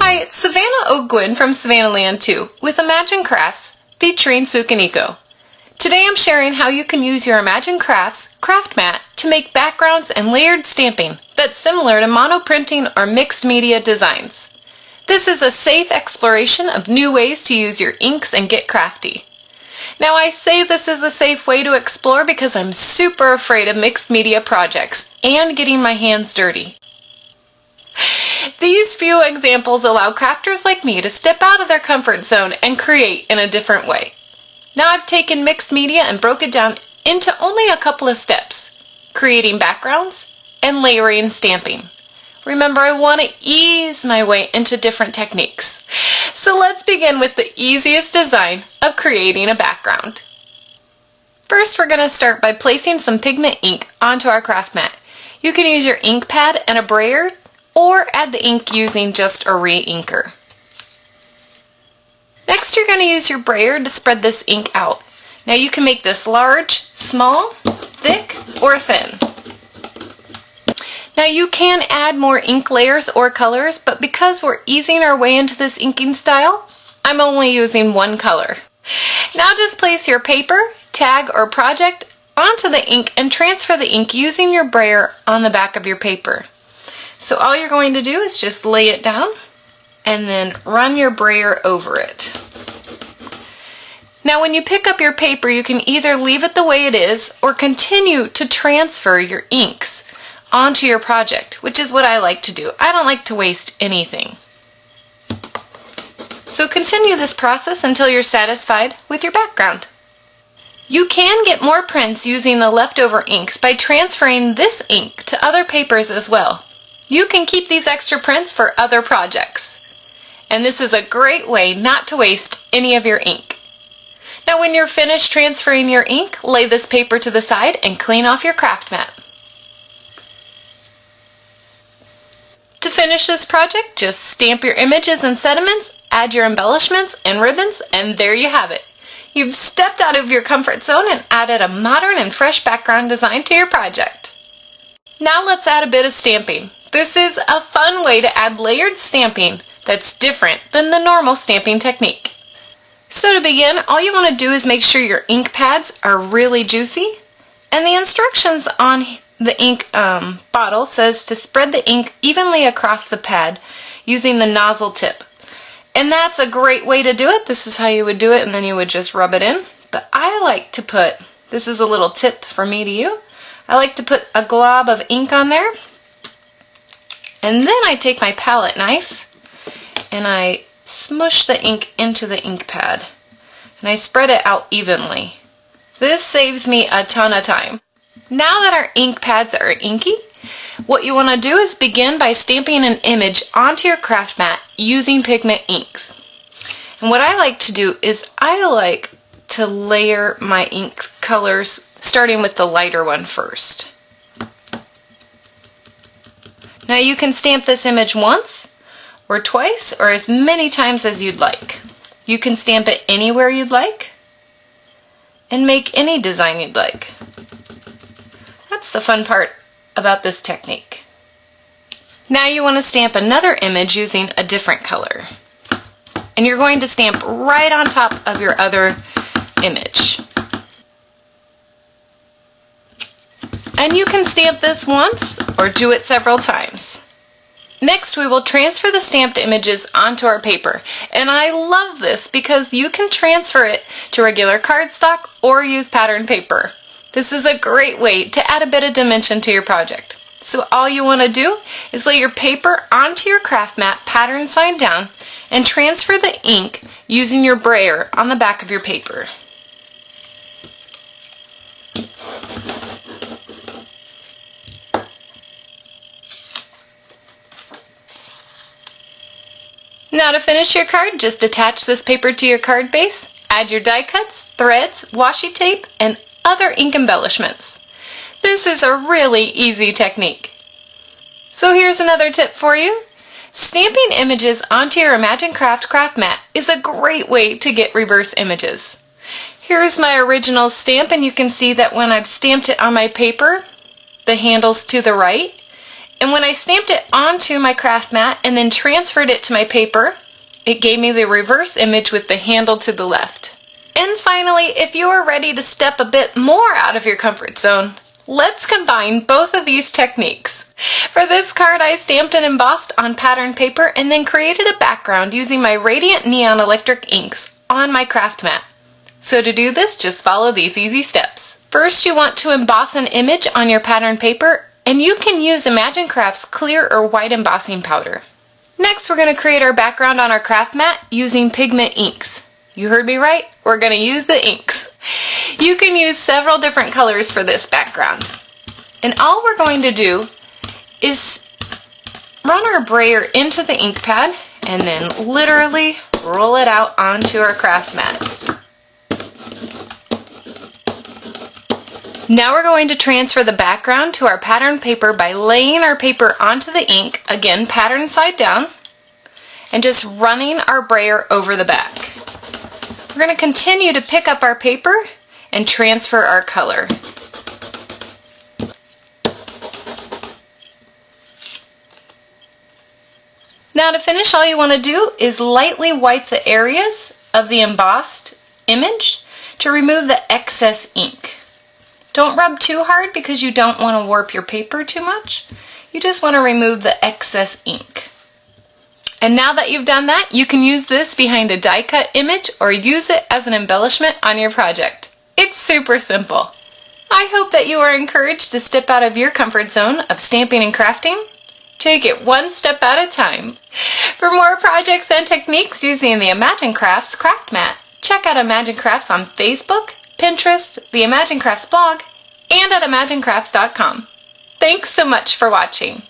Hi, it's Savannah O'Gwynn from Savannah Land 2 with Imagine Crafts featuring Sukaniko. Today I'm sharing how you can use your Imagine Crafts craft mat to make backgrounds and layered stamping that's similar to monoprinting or mixed media designs. This is a safe exploration of new ways to use your inks and get crafty. Now I say this is a safe way to explore because I'm super afraid of mixed media projects and getting my hands dirty. These few examples allow crafters like me to step out of their comfort zone and create in a different way. Now I've taken mixed media and broke it down into only a couple of steps, creating backgrounds and layering stamping. Remember, I want to ease my way into different techniques. So let's begin with the easiest design of creating a background. First, we're going to start by placing some pigment ink onto our craft mat. You can use your ink pad and a brayer or add the ink using just a re-inker. Next, you're going to use your brayer to spread this ink out. Now you can make this large, small, thick, or thin. Now you can add more ink layers or colors, but because we're easing our way into this inking style, I'm only using one color. Now just place your paper, tag, or project onto the ink and transfer the ink using your brayer on the back of your paper. So all you're going to do is just lay it down and then run your brayer over it. Now when you pick up your paper, you can either leave it the way it is or continue to transfer your inks onto your project, which is what I like to do. I don't like to waste anything. So continue this process until you're satisfied with your background. You can get more prints using the leftover inks by transferring this ink to other papers as well. You can keep these extra prints for other projects. And this is a great way not to waste any of your ink. Now when you're finished transferring your ink, lay this paper to the side and clean off your craft mat. To finish this project, just stamp your images and sentiments, add your embellishments and ribbons, and there you have it. You've stepped out of your comfort zone and added a modern and fresh background design to your project. Now let's add a bit of stamping. This is a fun way to add layered stamping that's different than the normal stamping technique. So to begin, all you want to do is make sure your ink pads are really juicy, and the instructions on the ink bottle says to spread the ink evenly across the pad using the nozzle tip. And that's a great way to do it. This is how you would do it, and then you would just rub it in. But I like to put, this is a little tip for me to you, I like to put a glob of ink on there, and then I take my palette knife and I smush the ink into the ink pad, and I spread it out evenly. This saves me a ton of time. Now that our ink pads are inky, what you want to do is begin by stamping an image onto your craft mat using pigment inks. And what I like to do is I like to layer my ink colors starting with the lighter one first. Now you can stamp this image once or twice or as many times as you'd like. You can stamp it anywhere you'd like and make any design you'd like. That's the fun part about this technique. Now you want to stamp another image using a different color. And you're going to stamp right on top of your other image. And you can stamp this once or do it several times. Next, we will transfer the stamped images onto our paper. And I love this because you can transfer it to regular cardstock or use pattern paper. This is a great way to add a bit of dimension to your project. So all you want to do is lay your paper onto your craft mat pattern side down and transfer the ink using your brayer on the back of your paper. Now to finish your card, just attach this paper to your card base, add your die cuts, threads, washi tape, and other ink embellishments. This is a really easy technique. So here's another tip for you. Stamping images onto your Imagine craft mat is a great way to get reverse images. Here's my original stamp, and you can see that when I've stamped it on my paper, the handle's to the right, And when I stamped it onto my craft mat and then transferred it to my paper, it gave me the reverse image with the handle to the left. And finally, if you are ready to step a bit more out of your comfort zone, let's combine both of these techniques. For this card, I stamped and embossed on pattern paper and then created a background using my Radiant Neon Electric inks on my craft mat. So to do this, just follow these easy steps. First, you want to emboss an image on your pattern paper, and you can use Imagine Craft's clear or white embossing powder. Next, we're going to create our background on our craft mat using pigment inks. You heard me right, we're going to use the inks. You can use several different colors for this background. And all we're going to do is run our brayer into the ink pad and then literally roll it out onto our craft mat. Now we're going to transfer the background to our pattern paper by laying our paper onto the ink, again pattern side down, and just running our brayer over the back. We're going to continue to pick up our paper and transfer our color. Now to finish, all you want to do is lightly wipe the areas of the embossed image to remove the excess ink. Don't rub too hard because you don't want to warp your paper too much. You just want to remove the excess ink. And now that you've done that, you can use this behind a die cut image or use it as an embellishment on your project. It's super simple. I hope that you are encouraged to step out of your comfort zone of stamping and crafting. Take it one step at a time. For more projects and techniques using the Imagine Crafts craft mat, check out Imagine Crafts on Facebook, Pinterest, the Imagine Crafts blog, and at imaginecrafts.com. Thanks so much for watching.